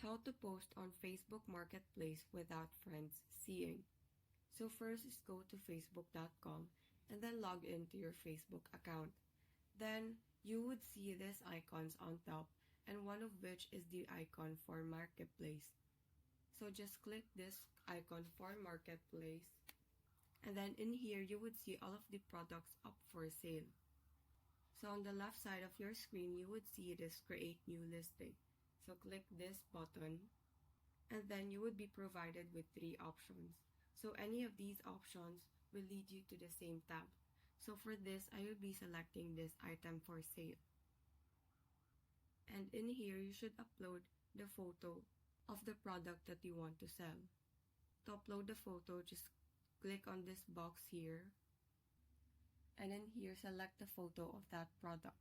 How to post on Facebook Marketplace without friends seeing. So first is go to facebook.com and then log into your Facebook account. Then you would see these icons on top, and one of which is the icon for Marketplace. So just click this icon for Marketplace, and then in here you would see all of the products up for sale. So on the left side of your screen you would see this create new listing. So click this button, and then you would be provided with 3 options. So any of these options will lead you to the same tab. So for this, I will be selecting this item for sale. And in here, you should upload the photo of the product that you want to sell. To upload the photo, just click on this box here. And in here, select the photo of that product.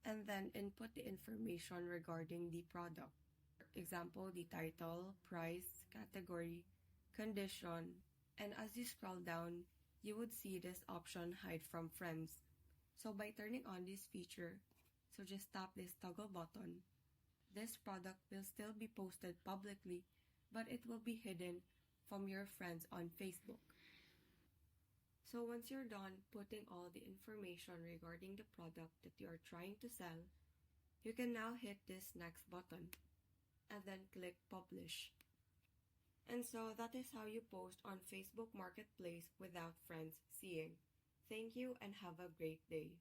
And then input the information regarding the product. For example, the title, price, category, condition, and as you scroll down, you would see this option hide from friends. So by turning on this feature, so just tap this toggle button, this product will still be posted publicly, but it will be hidden from your friends on Facebook. So once you're done putting all the information regarding the product that you are trying to sell, you can now hit this next button and then click publish. And so that is how you post on Facebook Marketplace without friends seeing. Thank you and have a great day.